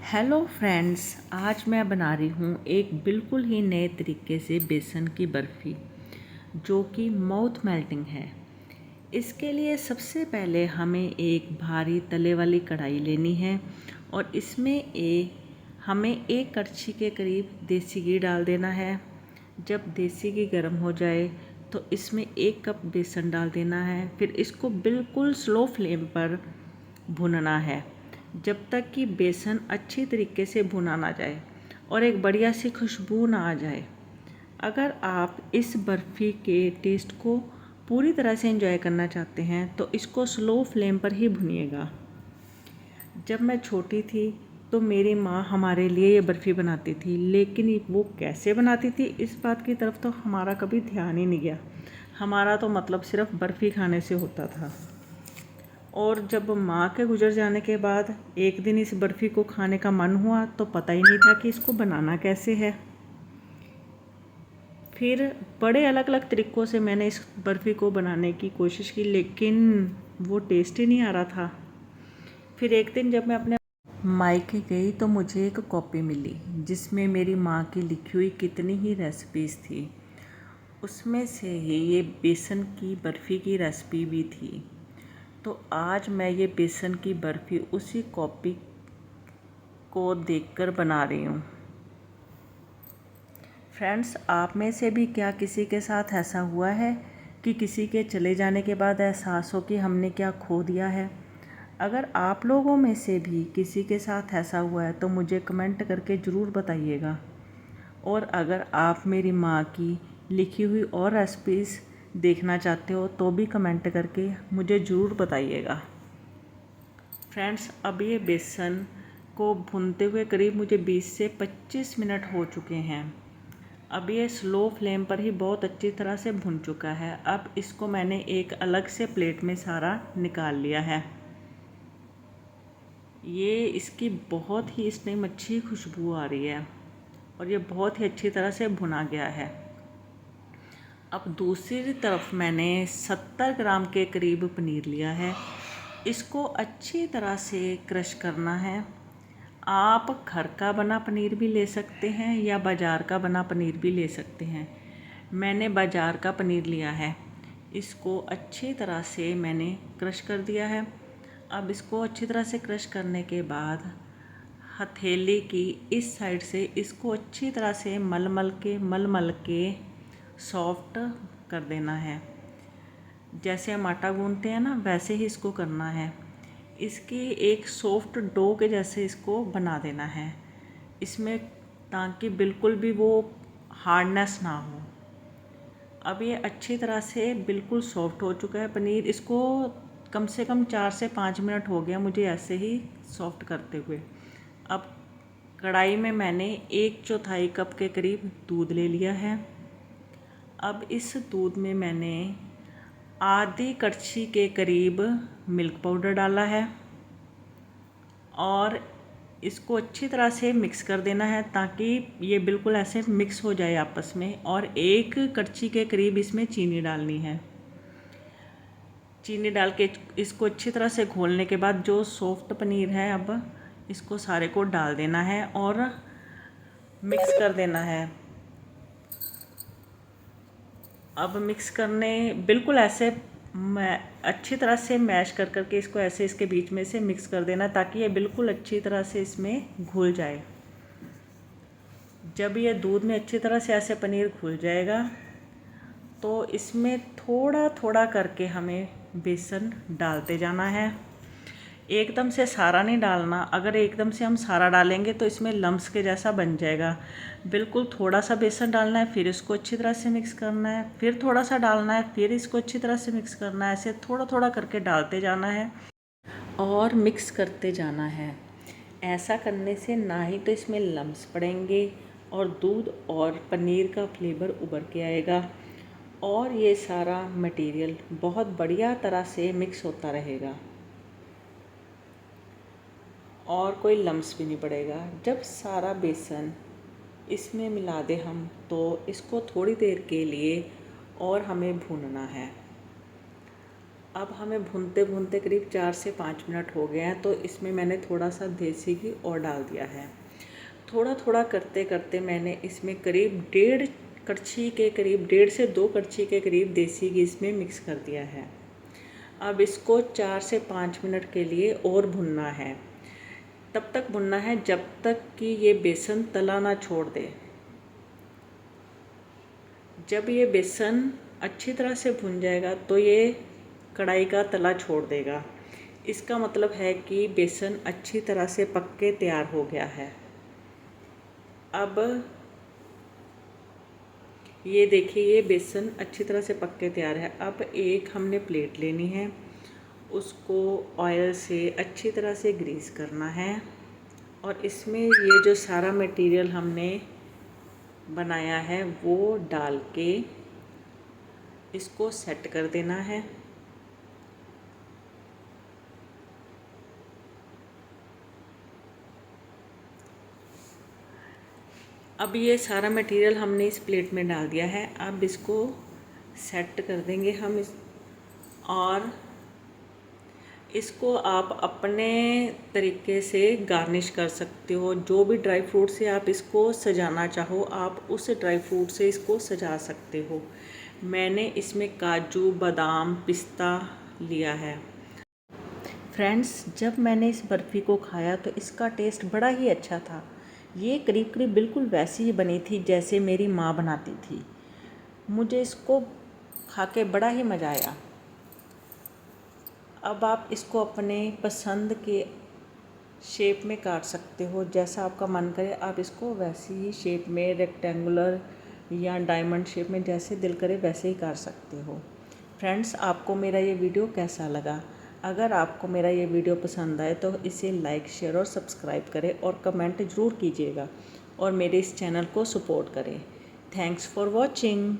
Hello friends, आज मैं बना रही हूँ एक बिल्कुल ही नए तरीके से बेसन की बर्फ़ी जो कि माउथ मेल्टिंग है। इसके लिए सबसे पहले हमें एक भारी तले वाली कढ़ाई लेनी है और इसमें हमें एक कड़छी के करीब देसी घी डाल देना है। जब देसी घी गर्म हो जाए तो इसमें 1 कप बेसन डाल देना है। फिर इसको बिल्कुल स्लो फ्लेम पर भूनना है जब तक कि बेसन अच्छी तरीके से भुना ना जाए और एक बढ़िया सी खुशबू ना आ जाए। अगर आप इस बर्फ़ी के टेस्ट को पूरी तरह से एंजॉय करना चाहते हैं तो इसको स्लो फ्लेम पर ही भुनिएगा। जब मैं छोटी थी तो मेरी माँ हमारे लिए ये बर्फ़ी बनाती थी, लेकिन वो कैसे बनाती थी इस बात की तरफ तो हमारा कभी ध्यान ही नहीं गया। हमारा तो मतलब सिर्फ बर्फ़ी खाने से होता था। और जब माँ के गुज़र जाने के बाद एक दिन इस बर्फ़ी को खाने का मन हुआ तो पता ही नहीं था कि इसको बनाना कैसे है। फिर बड़े अलग अलग तरीक़ों से मैंने इस बर्फ़ी को बनाने की कोशिश की, लेकिन वो टेस्ट ही नहीं आ रहा था। फिर एक दिन जब मैं अपने मायके गई तो मुझे एक कॉपी मिली जिसमें मेरी माँ की लिखी हुई कितनी ही रेसिपीज़ थी। उसमें से ही ये बेसन की बर्फ़ी की रेसिपी भी थी। तो आज मैं ये बेसन की बर्फ़ी उसी कॉपी को देखकर बना रही हूँ। फ्रेंड्स, आप में से भी क्या किसी के साथ ऐसा हुआ है कि किसी के चले जाने के बाद एहसास हो कि हमने क्या खो दिया है? अगर आप लोगों में से भी किसी के साथ ऐसा हुआ है तो मुझे कमेंट करके ज़रूर बताइएगा। और अगर आप मेरी माँ की लिखी हुई और रेसिपीज़ देखना चाहते हो तो भी कमेंट करके मुझे ज़रूर बताइएगा। फ्रेंड्स, अब ये बेसन को भूनते हुए करीब मुझे 20 से 25 मिनट हो चुके हैं। अब ये स्लो फ्लेम पर ही बहुत अच्छी तरह से भुन चुका है। अब इसको मैंने एक अलग से प्लेट में सारा निकाल लिया है। ये इसकी बहुत ही इस टाइम अच्छी खुशबू आ रही है और ये बहुत ही अच्छी तरह से भुना गया है। अब दूसरी तरफ मैंने 70 ग्राम के करीब पनीर लिया है। इसको अच्छी तरह से क्रश करना है। आप घर का बना पनीर भी ले सकते हैं या बाज़ार का बना पनीर भी ले सकते हैं। मैंने बाज़ार का पनीर लिया है। इसको अच्छी तरह से मैंने क्रश कर दिया है। अब इसको अच्छी तरह से क्रश करने के बाद हथेली की इस साइड से इसको अच्छी तरह से मल मल के सॉफ्ट कर देना है। जैसे हम आटा गूंथते हैं ना, वैसे ही इसको करना है। इसकी एक सॉफ्ट डो के जैसे इसको बना देना है इसमें, ताकि बिल्कुल भी वो हार्डनेस ना हो। अब ये अच्छी तरह से बिल्कुल सॉफ्ट हो चुका है पनीर। इसको कम से कम 4 से 5 मिनट हो गया मुझे ऐसे ही सॉफ्ट करते हुए। अब कढ़ाई में मैंने 1/4 कप के करीब दूध ले लिया है। अब इस दूध में मैंने आधी कड़छी के करीब मिल्क पाउडर डाला है और इसको अच्छी तरह से मिक्स कर देना है ताकि ये बिल्कुल ऐसे मिक्स हो जाए आपस में। और 1 कड़छी के करीब इसमें चीनी डालनी है। चीनी डाल के इसको अच्छी तरह से घोलने के बाद जो सॉफ्ट पनीर है, अब इसको सारे को डाल देना है और मिक्स कर देना है। अब मिक्स करने बिल्कुल ऐसे अच्छी तरह से मैश कर करके इसको ऐसे इसके बीच में से मिक्स कर देना ताकि ये बिल्कुल अच्छी तरह से इसमें घुल जाए। जब ये दूध में अच्छी तरह से ऐसे पनीर घुल जाएगा तो इसमें थोड़ा थोड़ा करके हमें बेसन डालते जाना है। एकदम से सारा नहीं डालना। अगर एकदम से हम सारा डालेंगे तो इसमें लम्स के जैसा बन जाएगा। बिल्कुल थोड़ा सा बेसन डालना है, फिर इसको अच्छी तरह से मिक्स करना है, फिर थोड़ा सा डालना है, फिर इसको अच्छी तरह से मिक्स करना है। ऐसे थोड़ा थोड़ा करके डालते जाना है और मिक्स करते जाना है। ऐसा करने से ना ही तो इसमें लम्स पड़ेंगे और दूध और पनीर का फ्लेवर उभर के आएगा और ये सारा मटेरियल बहुत बढ़िया तरह से मिक्स होता रहेगा और कोई लम्स भी नहीं पड़ेगा। जब सारा बेसन इसमें मिला दे हम तो इसको थोड़ी देर के लिए और हमें भूनना है। अब हमें भूनते भूनते करीब 4 से 5 मिनट हो गए हैं, तो इसमें मैंने थोड़ा सा देसी घी और डाल दिया है। थोड़ा थोड़ा करते करते मैंने इसमें करीब 1.5 कड़छी के करीब, 1.5 से 2 कड़छी के करीब देसी घी इसमें मिक्स कर दिया है। अब इसको 4 से 5 मिनट के लिए और भुनना है। तब तक भुनना है जब तक कि ये बेसन तला ना छोड़ दे। जब ये बेसन अच्छी तरह से भुन जाएगा तो ये कढ़ाई का तला छोड़ देगा। इसका मतलब है कि बेसन अच्छी तरह से पक के तैयार हो गया है। अब ये देखिए, ये बेसन अच्छी तरह से पक के तैयार है। अब एक हमने प्लेट लेनी है, उसको ऑयल से अच्छी तरह से ग्रीस करना है और इसमें ये जो सारा मटेरियल हमने बनाया है वो डाल के इसको सेट कर देना है। अब ये सारा मटेरियल हमने इस प्लेट में डाल दिया है। अब इसको सेट कर देंगे हम और इसको आप अपने तरीके से गार्निश कर सकते हो। जो भी ड्राई फ्रूट से आप इसको सजाना चाहो, आप उस ड्राई फ्रूट से इसको सजा सकते हो। मैंने इसमें काजू, बादाम, पिस्ता लिया है। फ्रेंड्स, जब मैंने इस बर्फ़ी को खाया तो इसका टेस्ट बड़ा ही अच्छा था। ये करीब करीब बिल्कुल वैसी ही बनी थी जैसे मेरी माँ बनाती थी। मुझे इसको खा के बड़ा ही मज़ा आया। अब आप इसको अपने पसंद के शेप में काट सकते हो, जैसा आपका मन करे आप इसको वैसी ही शेप में, रेक्टेंगुलर या डायमंड शेप में, जैसे दिल करे वैसे ही काट सकते हो। फ्रेंड्स, आपको मेरा ये वीडियो कैसा लगा? अगर आपको मेरा ये वीडियो पसंद आए तो इसे लाइक, शेयर और सब्सक्राइब करें और कमेंट ज़रूर कीजिएगा और मेरे इस चैनल को सपोर्ट करें। Thanks for watching.